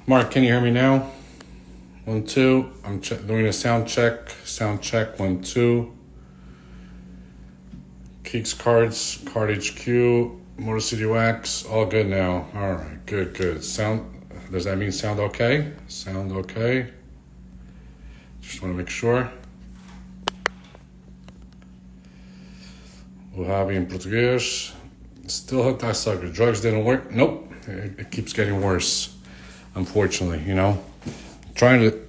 Mark, can you hear me now? 1, 2. I'm doing a sound check. Sound check. 1, 2. Keeks cards, Card HQ, Motor City Wax, all good now. All right, good. Sound, does that mean sound okay? Sound okay. Just want to make sure. O Javi em português. Still hooked, I sucker. Drugs didn't work? Nope. It keeps getting worse, unfortunately, you know. Trying to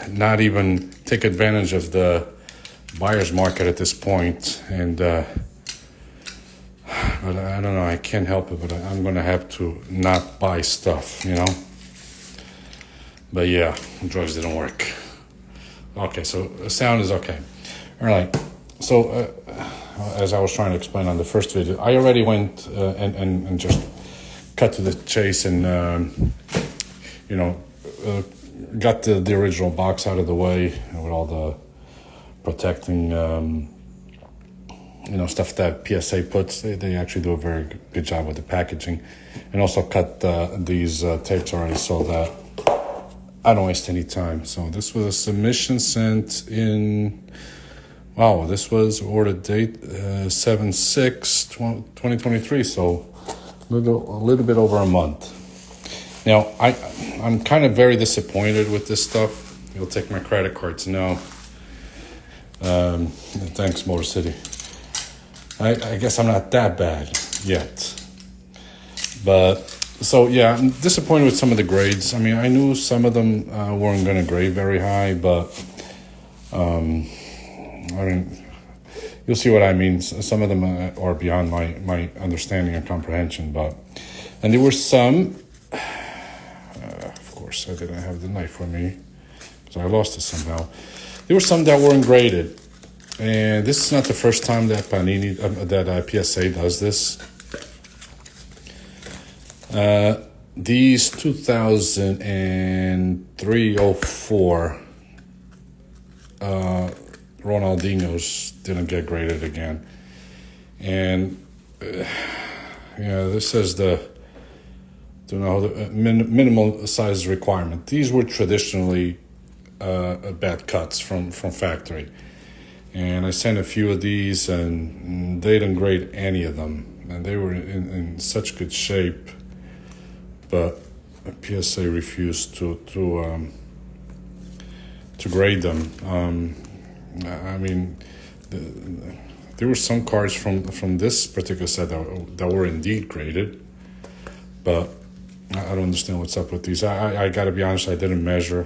not even take advantage of the buyer's market at this point. And, but I don't know, I can't help it, but I'm going to have to not buy stuff, you know. But yeah, drugs didn't work. Okay, so the sound is okay. All right, so as I was trying to explain on the first video, I already went and just cut to the chase and, you know, got the original box out of the way with all the protecting, you know, stuff that PSA puts. They actually do a very good job with the packaging, and also cut these tapes already so that I don't waste any time. So this was a submission sent in, wow, this was order date 7/6/2023, so a little bit over a month. Now, I'm kind of very disappointed with this stuff. You'll take my credit cards now. Thanks, Motor City. I guess I'm not that bad yet. But, so yeah, I'm disappointed with some of the grades. I mean, I knew some of them weren't going to grade very high, but, I mean, you'll see what I mean. Some of them are beyond my understanding and comprehension, but, and there were some, of course, I didn't have the knife with me, because I lost it somehow. There were some that weren't graded. And this is not the first time that PSA does this. These 2003-04 Ronaldinho's didn't get graded again. And yeah, this says the minimal size requirement. These were traditionally bad cuts from factory. And I sent a few of these, and they didn't grade any of them. And they were in such good shape, but PSA refused to grade them. I mean, there were some cards from this particular set that were indeed graded, but I don't understand what's up with these. I got to be honest, I didn't measure,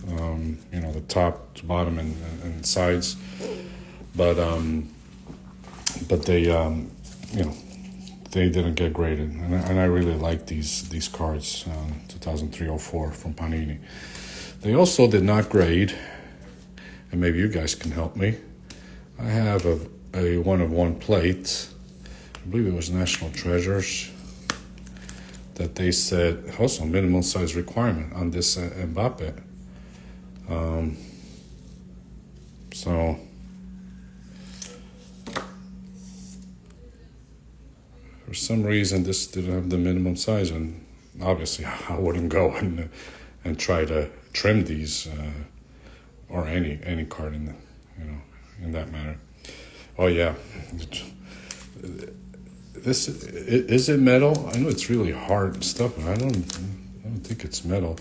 you know, the top to bottom and sides. But they, you know, they didn't get graded, and I really like these cards, 2003-04 from Panini. They also did not grade, and maybe you guys can help me. I have a 1-of-1 plate. I believe it was National Treasures that they said also minimum size requirement on this Mbappe. So. For some reason, this didn't have the minimum size, and obviously, I wouldn't go and try to trim these or any card in in that matter. Oh yeah, this is it metal? I know it's really hard stuff, but I don't think it's metal.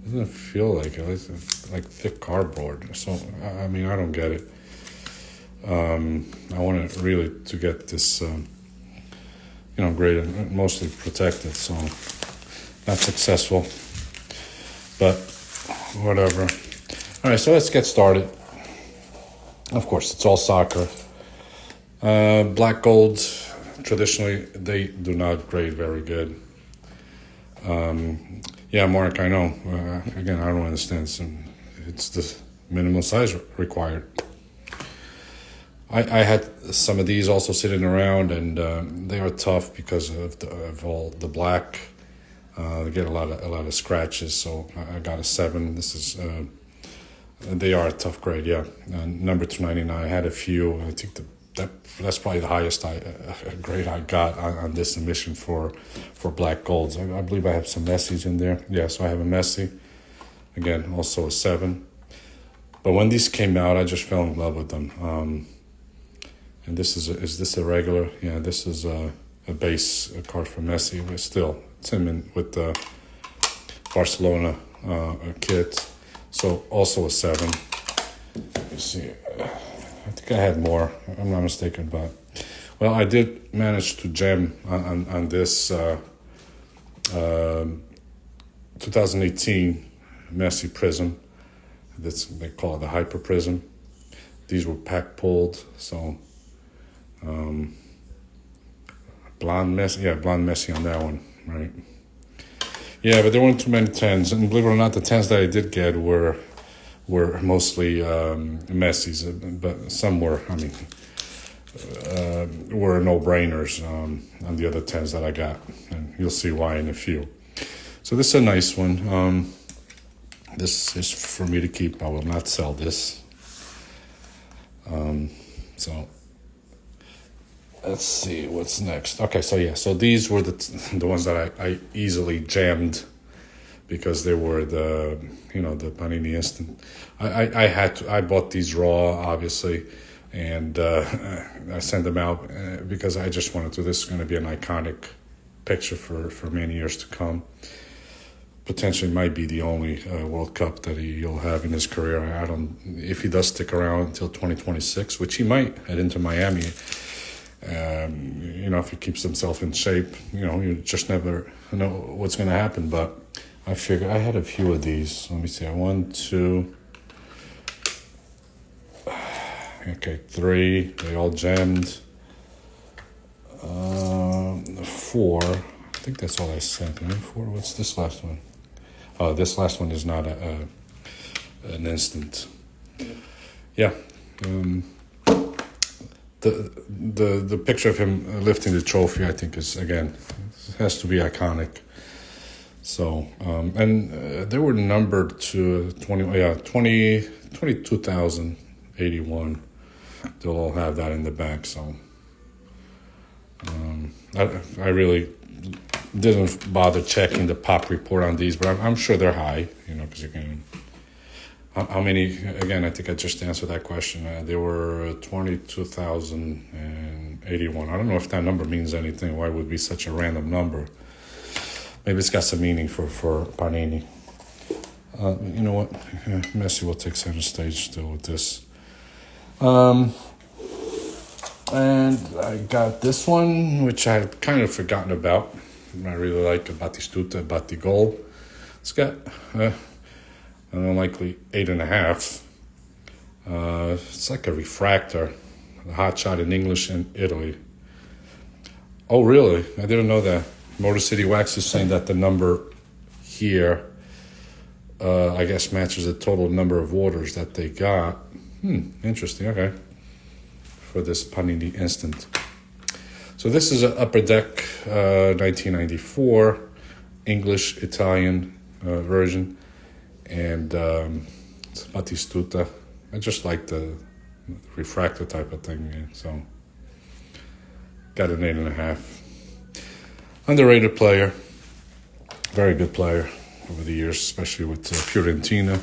Doesn't it feel like it? It's like thick cardboard. So I mean, I don't get it. I want to really to get this. You know, graded, mostly protected, so not successful, but whatever. All right, so let's get started. Of course, it's all soccer. Black gold, traditionally, they do not grade very good. Yeah, Mark, I know. Again, I don't understand. It's the minimum size required. I had some of these also sitting around, and they are tough because of all the black. They get a lot of scratches, so I got a 7. This is they are a tough grade, yeah. Number 299. I had a few. I think that's probably the highest grade I got on this submission for black golds. I believe I have some Messis in there. Yeah, so I have a Messi. Again, also a 7. But when these came out, I just fell in love with them. And this is this a regular? Yeah, this is a base card for Messi, but still, it's him with the Barcelona kit. So also a 7. Let me see. I think I had more. I'm not mistaken, but well, I did manage to jam on this 2018 Messi Prism. They call it the Hyper Prism. These were pack pulled, so blonde Messi on that one, right? Yeah, but there weren't too many 10s, and believe it or not, the 10s that I did get were mostly Messi's, but some were, were no-brainers on the other 10s that I got, and you'll see why in a few. So this is a nice one. This is for me to keep. I will not sell this. So let's see what's next. Okay, so yeah, so these were the ones that I easily jammed because they were the Panini Instant. I bought these raw, obviously, and I sent them out because I just wanted to. This is going to be an iconic picture for many years to come. Potentially might be the only World Cup that he'll have in his career. I don't, if he does stick around until 2026, which he might head into Miami. If he keeps himself in shape, you just never know what's going to happen. But I figure I had a few of these. Let me see. 1, 2, okay, 3. They all jammed. 4. I think that's all I sent. Right? 4. What's this last one? Oh, this last one is not an instant. Yeah. The picture of him lifting the trophy, I think, has to be iconic. So, and they were numbered to 22,081. They'll all have that in the back. So, I really didn't bother checking the pop report on these, but I'm sure they're high, because you can. How many? Again, I think I just answered that question. There were 22,081. I don't know if that number means anything. Why would it be such a random number? Maybe it's got some meaning for Panini. You know what? Messi will take center stage still with this. And I got this one, which I had kind of forgotten about. I really like Batistuta, Batigol. It's got an unlikely 8.5. It's like a refractor, a hot shot in English and Italy. Oh, really? I didn't know that. Motor City Wax is saying that the number here, I guess, matches the total number of orders that they got. Interesting. Okay. For this Panini Instant. So this is an Upper Deck 1994 English Italian version, and it's Batistuta. I just like the refractor type of thing, so got an 8.5. Underrated player, very good player over the years, especially with Fiorentina.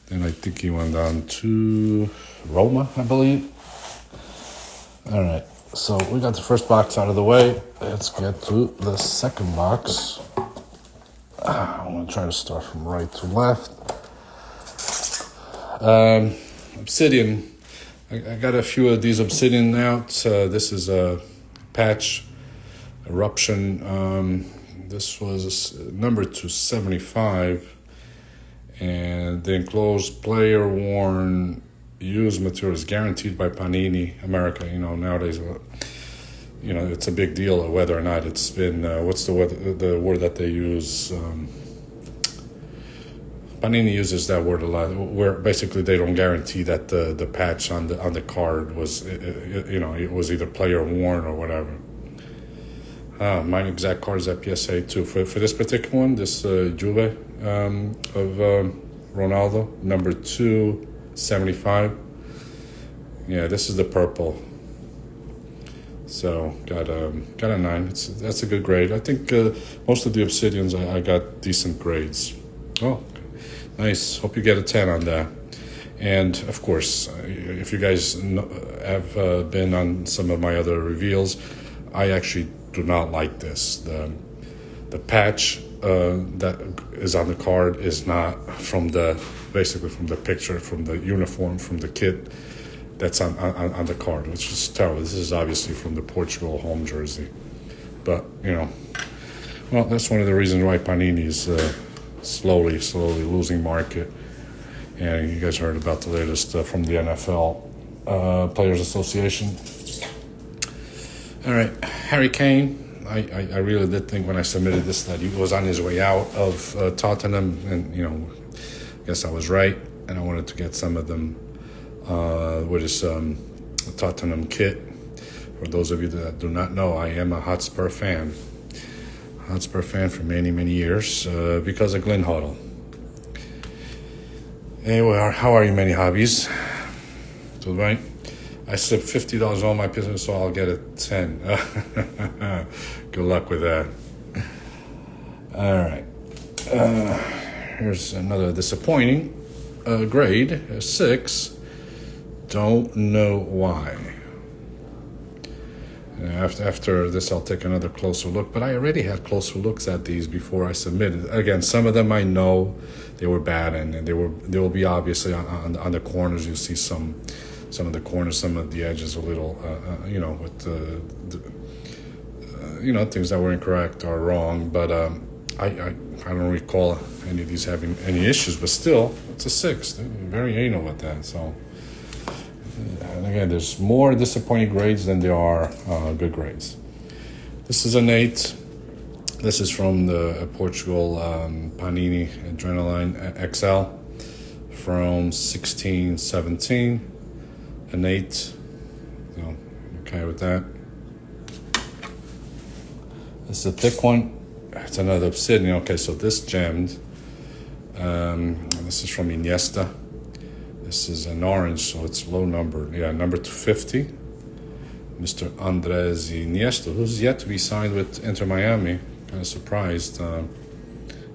Then I think he went on to Roma, I believe. All right, so we got the first box out of the way. Let's get to the second box. I'm going to try to start from right to left. Obsidian. I got a few of these Obsidian out. This is a patch eruption. This was number 275. And the enclosed player worn used material is guaranteed by Panini America. Nowadays, it's a big deal whether or not it's been what's the word that they use. Panini uses that word a lot, where basically they don't guarantee that the patch on the card was it was either player worn or whatever. My exact card is at PSA too. For this particular one, this Juve of Ronaldo, number 275. Yeah, this is the purple. So got a 9. That's a good grade. I think most of the Obsidians I got decent grades. Oh, nice. Hope you get a 10 on that. And of course, if you guys have been on some of my other reveals, I actually do not like this. The patch that is on the card is not basically from the picture, from the uniform, from the kit that's on the card, which is terrible. This is obviously from the Portugal home jersey. But, well, that's one of the reasons why Panini is slowly losing market. And you guys heard about the latest from the NFL Players Association. All right, Harry Kane. I really did think when I submitted this that he was on his way out of Tottenham, and I guess I was right. And I wanted to get some of them with his Tottenham kit. For those of you that do not know, I am a Hotspur fan. Hotspur fan for many years because of Glenn Hoddle. Anyway, how are you, many hobbies? So, right, I slipped $50 on my business, so I'll get a 10. Good luck with that. All right. Here's another disappointing grade, a 6. Don't know why. After this, I'll take another closer look. But I already had closer looks at these before I submitted. Again, some of them I know they were bad, and they will be obviously on the corners. You see some of the corners, some of the edges a little, with things that were incorrect or wrong. But I don't recall any of these having any issues. But still, it's a 6. They're very anal with that. So. And again, there's more disappointing grades than there are good grades. This is an 8. This is from the Portugal Panini Adrenaline XL from 16-17. An 8. So, okay with that. This is a thick one. It's another Obsidian. Okay, so this gemmed. This is from Iniesta. This is an orange, so it's low number. Yeah, number 250. Mr. Andres Iniesta, who's yet to be signed with Inter Miami. Kind of surprised.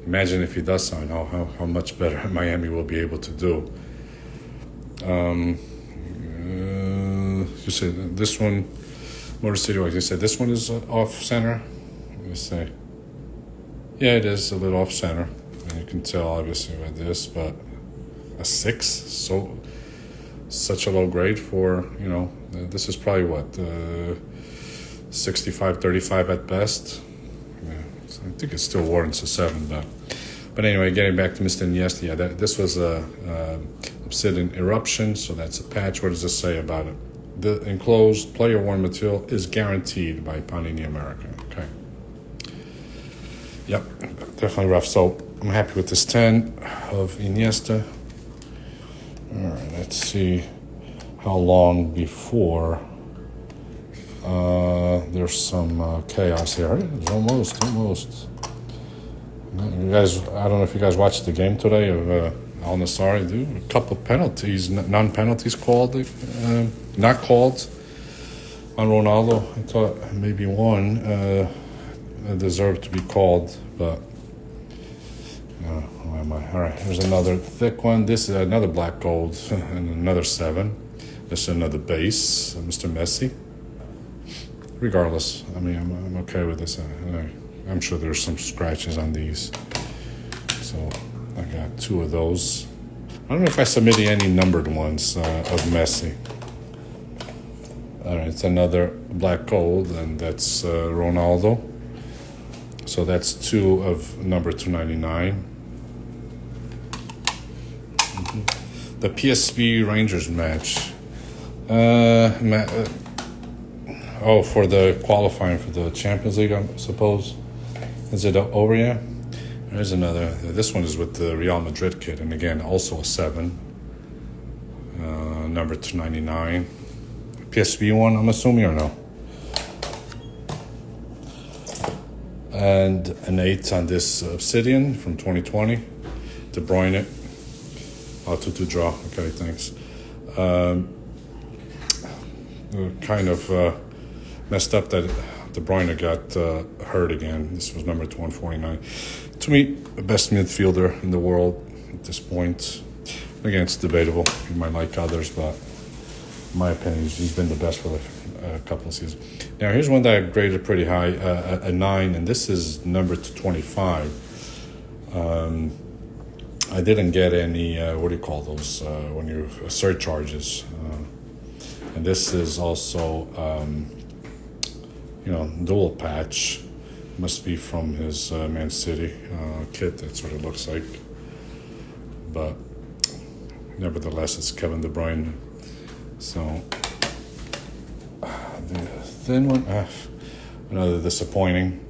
Imagine if he does sign, how much better Miami will be able to do. You said this one, Motor City Wax, you said this one is off center? Let me say. Yeah, it is a little off center. And you can tell, obviously, by this, but a 6, so such a low grade for this is probably what 65-35 at best. Yeah, so I think it still warrants a 7, but anyway, getting back to Mr. Iniesta, yeah, this was a Obsidian Eruption, so that's a patch. What does this say about it? The enclosed player worn material is guaranteed by Panini America. Okay. Yep, definitely rough. So I'm happy with this 10 of Iniesta. All right, let's see how long before there's some chaos here. It's almost. You guys, I don't know if you guys watched the game today of Al Nassr. Dude, a couple penalties, non-penalties called, not called on Ronaldo. I thought maybe one deserved to be called, but. Where am I? All right, here's another thick one. This is another black gold and another 7. This is another base, Mr. Messi. Regardless, I mean, I'm okay with this. I'm sure there's some scratches on these. So I got 2 of those. I don't know if I submitted any numbered ones of Messi. All right, it's another black gold, and that's Ronaldo. So that's 2 of number 299. The PSV Rangers match. For the qualifying for the Champions League, I suppose. Is it over yet? There's another. This one is with the Real Madrid kit, and again, also a 7. Number 299. PSV one, I'm assuming, or no? And an 8 on this Obsidian from 2020. De Bruyne. 2 draw. Okay, thanks. Kind of Messed up that De Bruyne got hurt again. This was number 149. To me, the best midfielder in the world at this point. Again, it's debatable. You might like others, but in my opinion, he's been the best for a couple of seasons. Now, here's one that I graded pretty high, a 9, and this is number 25. I didn't get any, what do you call those, when you surcharges. And this is also, dual patch. Must be from his Man City kit. That's what it looks like. But nevertheless, it's Kevin De Bruyne. So the thin one, another disappointing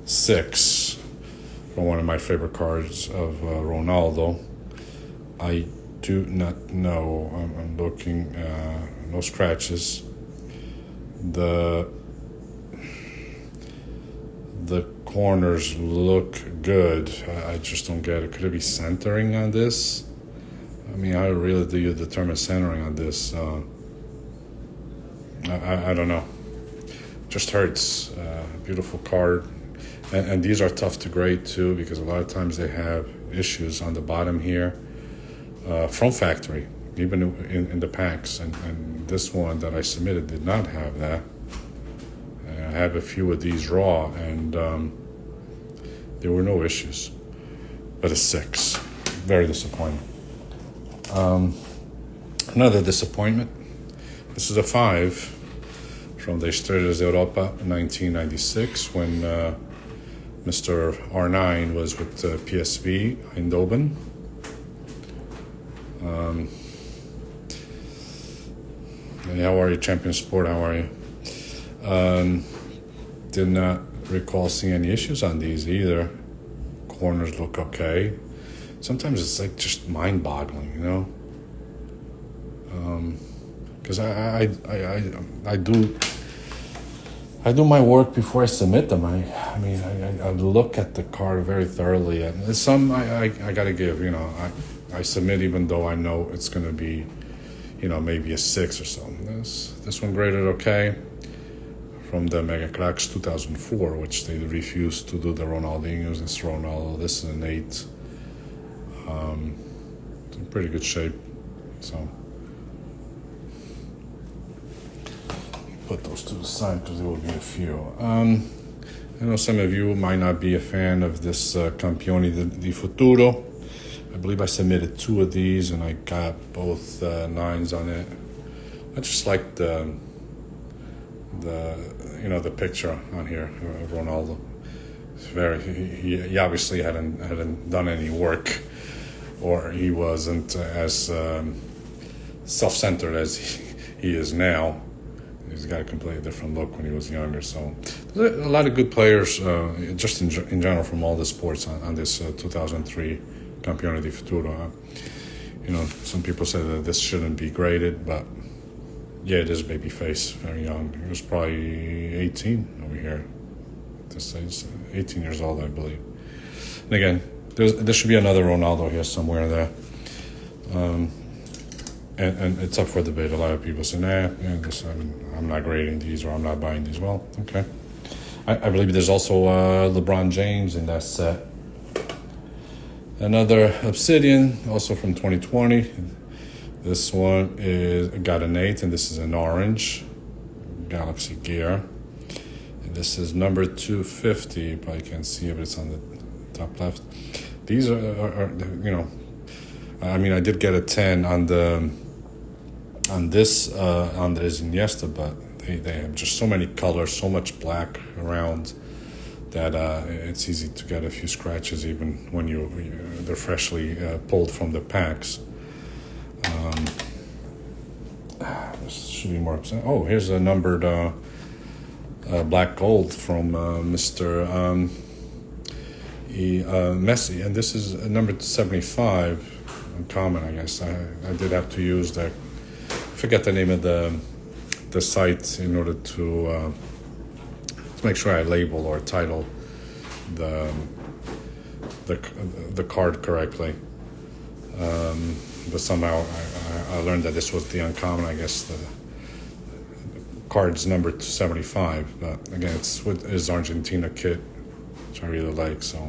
6 from one of my favorite cards of Ronaldo. I do not know. I'm looking. No scratches. The corners look good. I just don't get it. Could it be centering on this? I mean, how really do you determine centering on this? I don't know. Just hurts. Beautiful card. And these are tough to grade too, because a lot of times they have issues on the bottom here from factory, even in the packs. And this one that I submitted did not have that. I have a few of these raw, and there were no issues. But a 6. Very disappointing. Another disappointment. This is a 5 from the Estrellas de Europa 1996 when Mr. R9 was with PSV Eindhoven. Hey, how are you, Champion Sport? How are you? Did not recall seeing any issues on these either. Corners look okay. Sometimes it's like just mind-boggling, you know. Because I do my work before I submit them. I look at the card very thoroughly, and some I gotta give. I submit even though I know it's gonna be, maybe a 6 or so. This one graded okay. From the Mega Cracks 2004, which they refused to do the Ronaldinho's. This Ronaldo. This is an 8. It's in pretty good shape. So put those to the side because there will be a few. I know some of you might not be a fan of this Campioni di Futuro. I believe I submitted 2 of these and I got both 9s on it. I just like the picture on here of Ronaldo. It's he obviously hadn't done any work, or he wasn't as self-centered as he is now. He's got a completely different look when he was younger. So there's a lot of good players, just in general, from all the sports on this 2003 Campione di Futuro. Some people say that this shouldn't be graded, but yeah, it is baby face, very young. He was probably 18 over here at this age, 18 years old, I believe. And again, there should be another Ronaldo here somewhere there. And it's up for debate. A lot of people say, I'm not grading these, or I'm not buying these. Well, okay. I believe there's also LeBron James in that set. Another Obsidian, also from 2020. This one got an 8, and this is an orange Galaxy Gear. And this is number 250. You probably can't see it, but it's on the top left. These are I did get a 10 on the Iniesta, but they have just so many colors, so much black around that it's easy to get a few scratches even when they're freshly pulled from the packs. This should be more. Oh, here's a numbered black gold from Mr. Messi, and this is number 75. Uncommon, I guess. I did have to use that. I forget the name of the site in order to make sure I label or title the card correctly. But somehow I learned that this was the uncommon. I guess the card's number 275, but again, it's with his Argentina kit, which I really like. So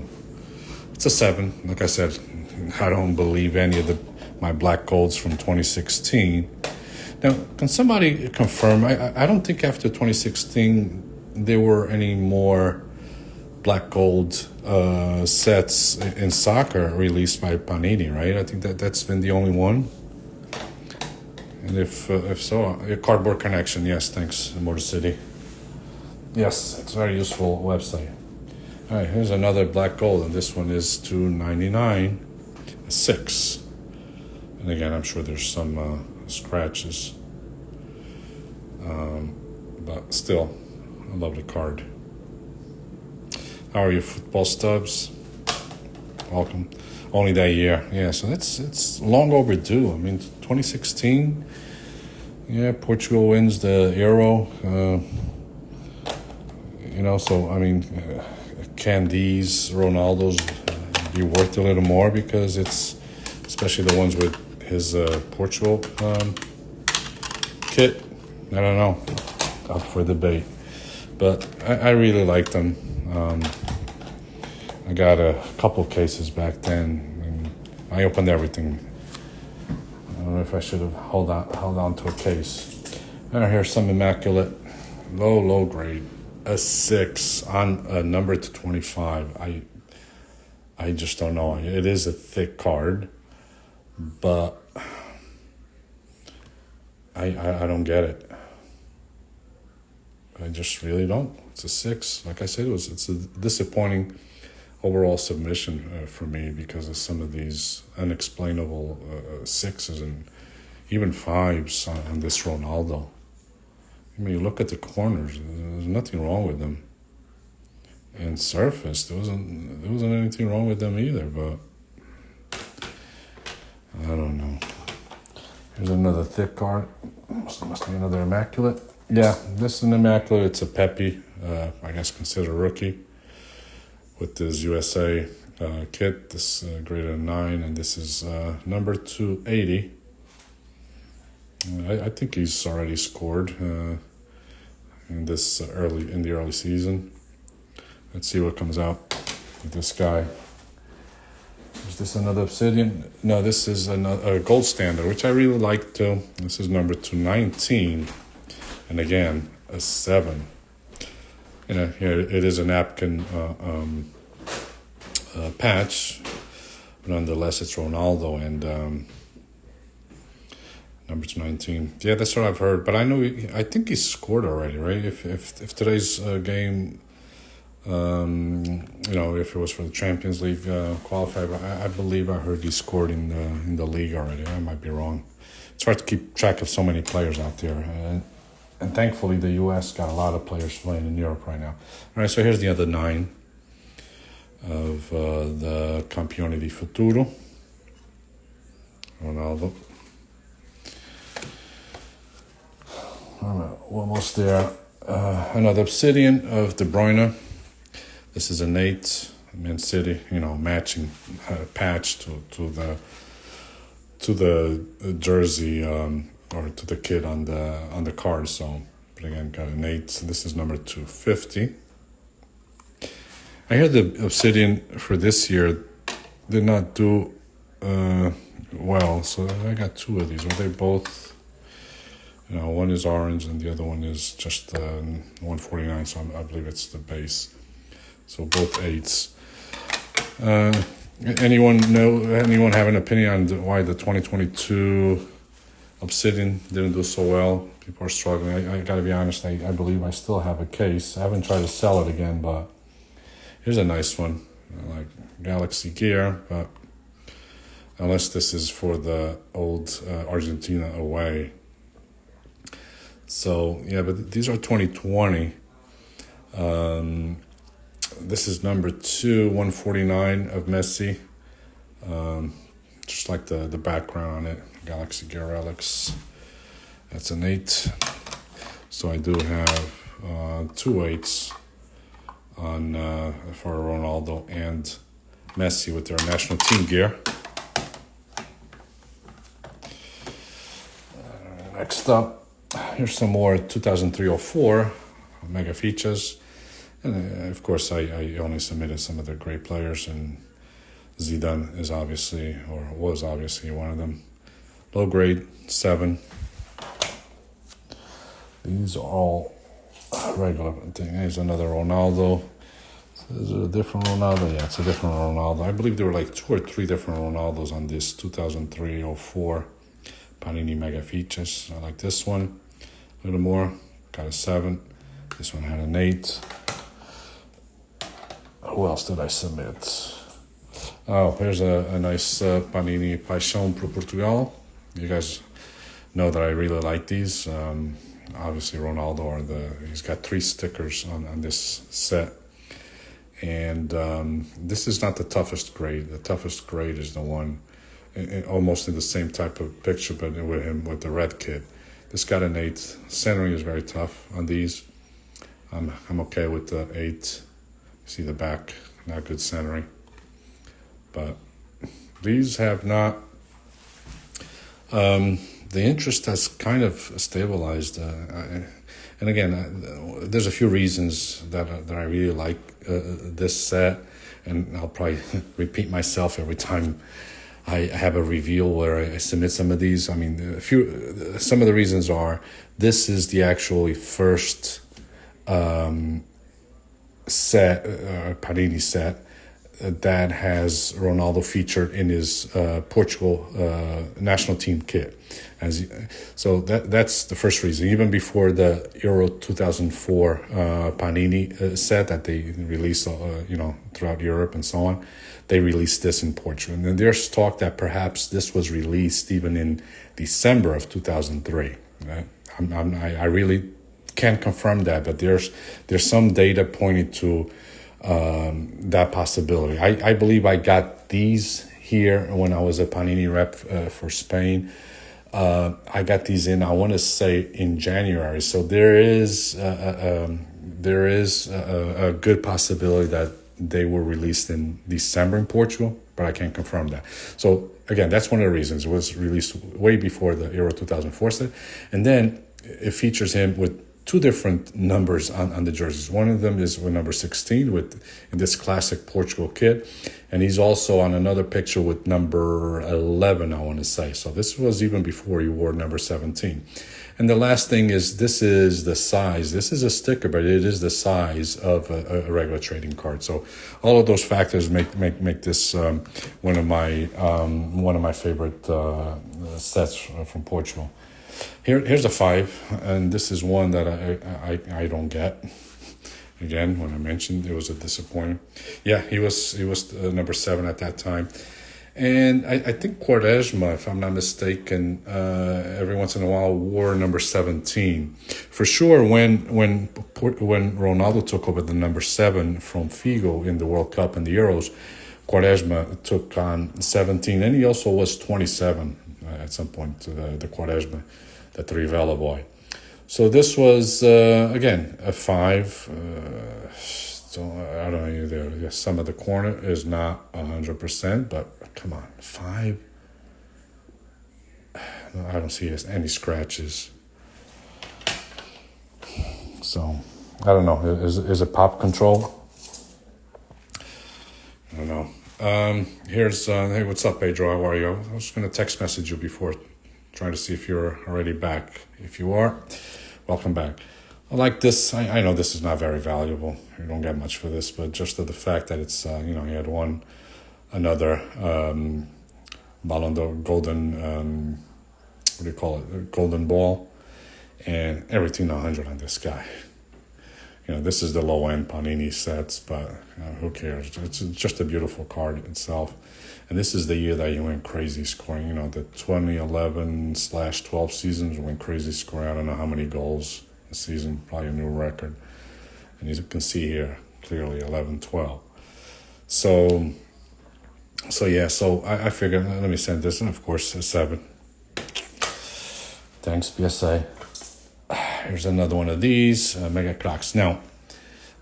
it's a 7. Like I said, I don't believe any of my black golds from 2016. Now, can somebody confirm? I don't think after 2016 there were any more black gold sets in soccer released by Panini, right? I think that's been the only one. And if so, a Cardboard Connection, yes, thanks, Motor City. Yes, it's a very useful website. All right, here's another black gold, and this one is $2.99, a 6. And again, I'm sure there's some scratches, but still, I love the card. How are your football stubs? Welcome. Only that year, yeah. So it's long overdue. I mean, 2016. Yeah, Portugal wins the Euro. So I mean, can these Ronaldos be worth a little more, because it's especially the ones with his Portugal kit? I don't know. Up for debate, but I really like them. I got a couple cases back then, and I opened everything. I don't know if I should have held on to a case. And here's some immaculate, low grade, a 6 on a number to 25. I just don't know. It is a thick card, but I don't get it. I just really don't. It's a 6. Like I said, it's a disappointing overall submission for me, because of some of these unexplainable 6s and even 5s on this Ronaldo. I mean, you look at the corners, there's nothing wrong with them. And surface, there wasn't anything wrong with them either, but I don't know. Here's another thick card. Must be another immaculate. Yeah, this is an immaculate. It's a Pepe, I guess considered a rookie, with this USA kit. This graded a 9, and this is number 280. I think he's already scored in the early season. Let's see what comes out with this guy. Is this another Obsidian? No, this is a gold standard, which I really like too. This is number 219, and again a 7. Here it is a napkin patch, but nonetheless it's Ronaldo, and number 219. Yeah, that's what I've heard. But I think he scored already, right? If today's game, if it was for the Champions League qualifier, I believe I heard he scored in the league already. I might be wrong. It's hard to keep track of so many players out there, and thankfully the U.S. got a lot of players playing in Europe right now. All right, so here's the other 9 of the Campione di Futuro, Ronaldo. Almost there. Another Obsidian of De Bruyne. This is an 8, Man City. Matching patch to the jersey or to the kit on the card. So, but again, got an 8. So this is number 250. I hear the Obsidian for this year did not do well. So I got 2 of these. Were they both? One is orange and the other one is just 149, so I believe it's the base. So both 8s. Anyone have an opinion on why the 2022 Obsidian didn't do so well? People are struggling. I gotta be honest, I believe I still have a case. I haven't tried to sell it again, but here's a nice one. Like Galaxy Gear, but unless this is for the old Argentina away. So, yeah, but these are 2020. This is number 2, 149 of Messi. Just like the background on it. Galaxy Gear Relics. That's an 8. So I do have 2 8s on for Ronaldo and Messi with their national team gear. Next up, Here's some more 2003-04 mega features. And of course, I only submitted some of the great players, and Zidane is obviously, or was obviously, one of them. Low grade, 7. These are all regular thing. Here's another Ronaldo. Is it a different Ronaldo? Yeah, it's a different Ronaldo. I believe there were like 2 or 3 different Ronaldos on this 2003-04 Panini Mega Features. I like this one a little more. Got a 7. This one had an 8. Who else did I submit? Oh, here's a nice Panini Paixão pro Portugal. You guys know that I really like these. Obviously, Ronaldo he's got 3 stickers on this set. And this is not the toughest grade. The toughest grade is the one almost in the same type of picture, but with him with the red kid. This got an 8. Centering is very tough on these. I'm okay with the 8. See the back, not good centering. But these have not. The interest has kind of stabilized. And again, there's a few reasons that I really like this set, and I'll probably repeat myself every time I have a reveal where I submit some of these. I mean, some of the reasons are this is the actually first set, Panini set, that has Ronaldo featured in his Portugal national team kit. So that's the first reason. Even before the Euro 2004 Panini set that they released, throughout Europe and so on, they released this in Portugal. And then there's talk that perhaps this was released even in December of 2003. Right? I really can't confirm that, but there's some data pointing to that possibility. I believe I got these here when I was a Panini rep for Spain. I got these in, I want to say, in January. So there is a good possibility that they were released in December in Portugal, but I can't confirm that. So again, that's one of the reasons. It was released way before the Euro 2004 set. And then it features him with 2 different numbers on the jerseys. One of them is with number 16 in this classic Portugal kit. And he's also on another picture with number 11, I want to say. So this was even before he wore number 17. And the last thing is, this is the size. This is a sticker, but it is the size of a regular trading card. So all of those factors make this one of my favorite sets from Portugal. Here's a 5, and this is one that I don't get. Again, when I mentioned, it was a disappointment. Yeah, he was number 7 at that time. And I think Quaresma, if I'm not mistaken, every once in a while wore number 17. For sure, when Ronaldo took over the number 7 from Figo in the World Cup and the Euros, Quaresma took on 17, and he also was 27 at some point, the Quaresma, the Trivela boy. So this was, again, a 5. So I don't know either. Some of the corner is not 100%, but come on, 5. I don't see any scratches. So I don't know. Is it pop control? I don't know. Here's hey, what's up, Pedro? How are you? I was going to text message you before, trying to see if you're already back. If you are, welcome back. I like this. I know this is not very valuable. You don't get much for this, but just the fact that it's, he had won another Ballon d'Or, golden, what do you call it, golden ball, and everything 100 on this guy. This is the low-end Panini sets, but who cares? It's just a beautiful card itself. And this is the year that he went crazy scoring. The 2011/12 seasons went crazy scoring. I don't know how many goals a season, probably a new record. And as you can see here, clearly 11-12. So I figured, let me send this, and of course, a 7. Thanks, PSA. Here's another one of these, Mega Cracks. Now,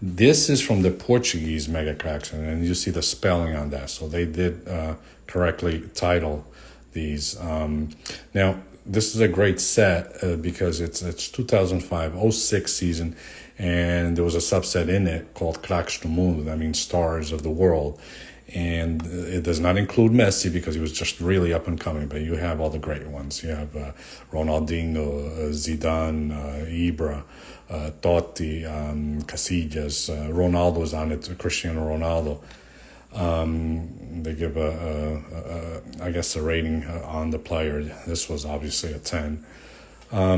this is from the Portuguese Mega Cracks, and you see the spelling on that. So they did correctly title these. Now, this is a great set because it's 2005, '06 season, and there was a subset in it called Craques do Mundo. That means stars of the world. And it does not include Messi because he was just really up and coming. But you have all the great ones. You have Ronaldinho, Zidane, Ibra, Totti, Casillas, Ronaldo's on it, Cristiano Ronaldo. They give I guess a rating on the player. This was obviously a 10. I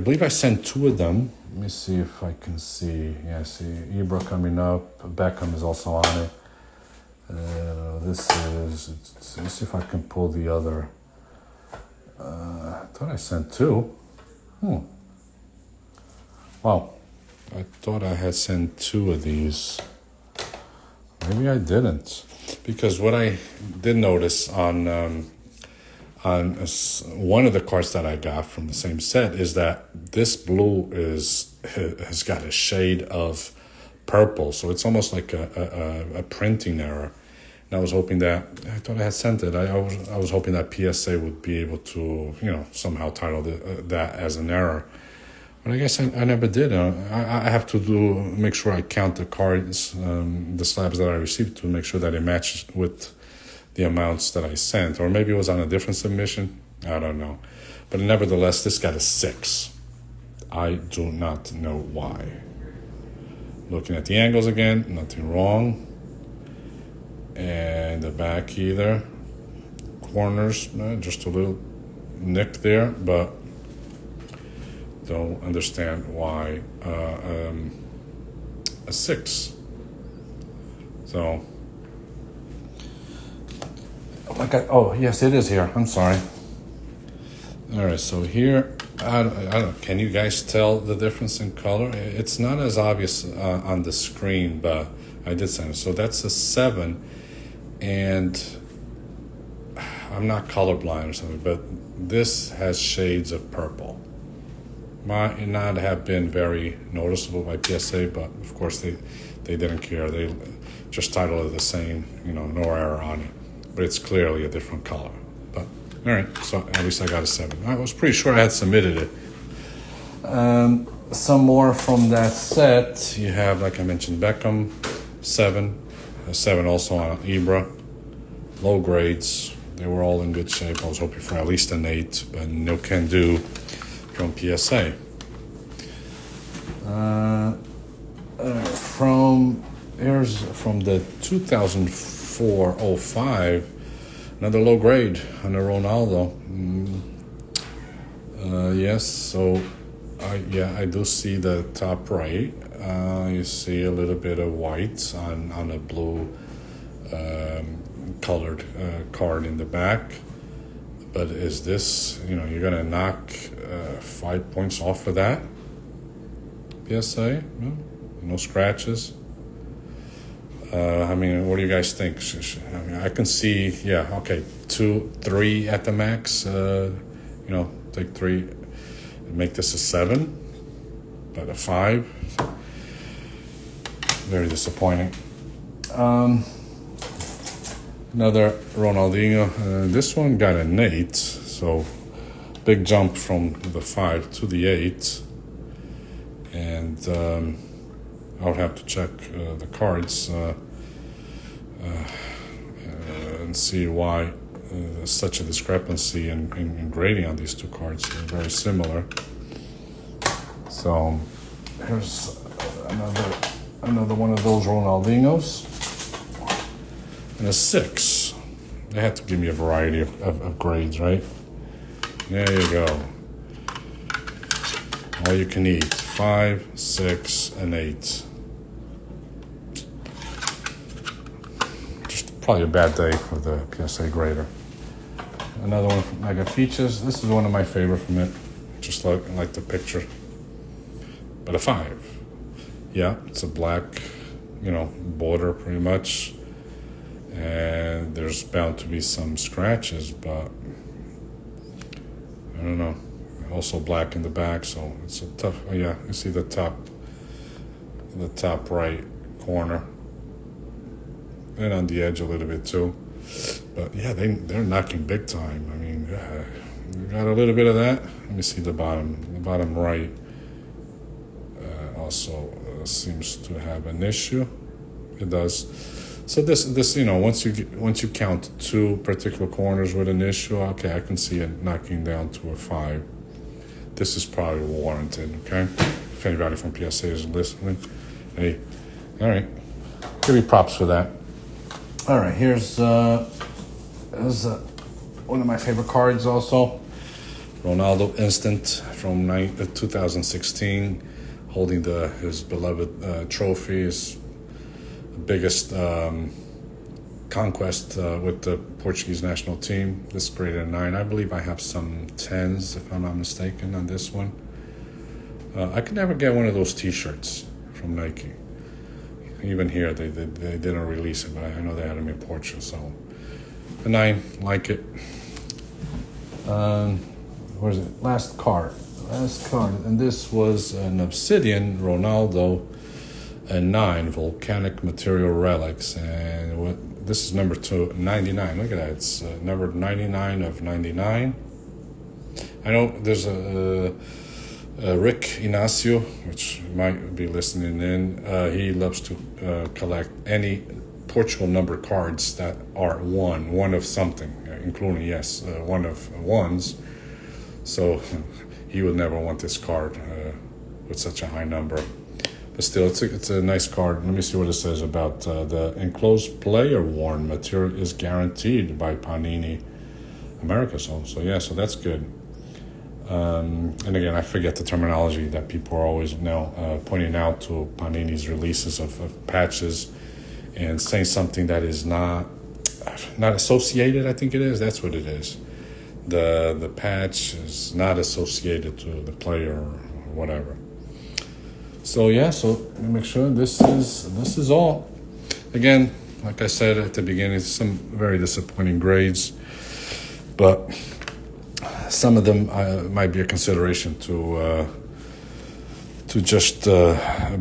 believe I sent two of them. Let me see if I can see. Yeah, see Ibra coming up. Beckham is also on it. Let's see if I can pull the other. I thought I sent two. Wow. I thought I had sent two of these. Maybe I didn't. Because what I did notice on one of the cards that I got from the same set is that this blue has got a shade of purple, so it's almost like a printing error. And I was hoping I thought I had sent it. I was hoping that PSA would be able to somehow title that as an error, but I guess I never did. I have to make sure I count the cards, the slabs that I received, to make sure that it matches with the amounts that I sent, or maybe it was on a different submission. I don't know. But nevertheless, this got a 6. I do not know why. Looking at the angles again, nothing wrong. And the back either. Corners, just a little nick there, but don't understand why a 6. So, oh, yes, it is here. I'm sorry. All right, so here, I don't know. Can you guys tell the difference in color? It's not as obvious on the screen, but I did send it. So that's a 7, and I'm not colorblind or something, but this has shades of purple. Might not have been very noticeable by PSA, but of course they didn't care. They just titled it the same, no error on it. But it's clearly a different color. But all right, so at least I got a 7. I was pretty sure I had submitted it. Some more from that set. You have, like I mentioned, Beckham, 7. A 7 also on Ibra. Low grades. They were all in good shape. I was hoping for at least an 8, but no can do from PSA. Here's from the 2004-05, another low grade on a Ronaldo. Yes, so I do see the top right. You see a little bit of white on a blue colored card in the back. But is this, you're going to knock 5 points off for that? PSA? No scratches? What do you guys think? I can see, 2, 3 at the max. Take 3, make this a 7, but a 5. Very disappointing. Another Ronaldinho. This one got an 8, so big jump from the 5 to the 8. And I would have to check the cards and see why there's such a discrepancy in grading on these two cards. They're very similar. So here's another one of those Ronaldinhos. And a 6. They had to give me a variety of grades, right? There you go. All you can eat. 5, 6, and 8. Just probably a bad day for the PSA grader. Another one from Mega Features. This is one of my favorite from it. Just like the picture. But a 5. Yeah, it's a black, border pretty much. And there's bound to be some scratches, but I don't know. Also black in the back, so it's a tough. Oh yeah, you see the top right corner, and on the edge a little bit too. But yeah, they're knocking big time. got a little bit of that. Let me see the bottom right. Also seems to have an issue. It does. So this once you count 2 particular corners with an issue, okay, I can see it knocking down to a 5. This is probably warranted. Okay, if anybody from PSA is listening, hey, all right, give me props for that. All right, here's one of my favorite cards also, Ronaldo Instant from 2016, holding his beloved trophy, his biggest conquest with the Portuguese national team. This is graded a 9. I believe I have some 10s, if I'm not mistaken, on this one. I could never get one of those T-shirts from Nike. Even here, they didn't release it, but I know they had them in Portugal. So a 9, like it. Where is it? Last card, and this was an Obsidian Ronaldo, a 9 volcanic material relics, and this is number 299. Look at that, it's number 99 of 99. I know there's a Rick Inacio, which might be listening in. He loves to collect any Portugal number cards that are one of something, including one of ones. So he would never want this card with such a high number. But still, it's a nice card. Let me see what it says about the enclosed player worn material is guaranteed by Panini America. So that's good. And again, I forget the terminology that people are always now pointing out to Panini's releases of patches and saying something that is not associated. I think it is. That's what it is. The patch is not associated to the player or whatever. So let me make sure this is all. Again, like I said at the beginning, some very disappointing grades, but some of them might be a consideration to just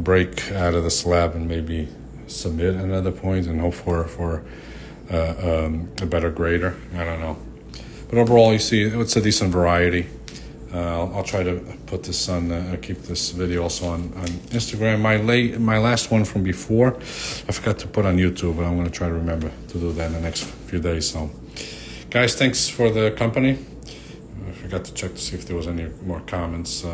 break out of the slab and maybe submit another point and hope for a better grader. I don't know, but overall, you see, it's a decent variety. I'll try to put this on. Keep this video also on Instagram. My last one from before, I forgot to put on YouTube, but I'm going to try to remember to do that in the next few days. So, guys, thanks for the company. I forgot to check to see if there was any more comments.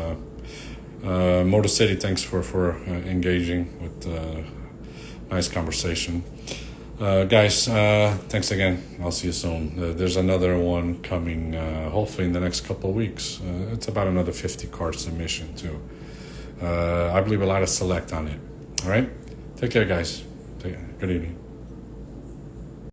Motor City, thanks for engaging with nice conversation. Guys, thanks again. I'll see you soon. There's another one coming, hopefully in the next couple of weeks. It's about another 50 card submission too. I believe a lot of select on it. All right? Take care, guys. Good evening.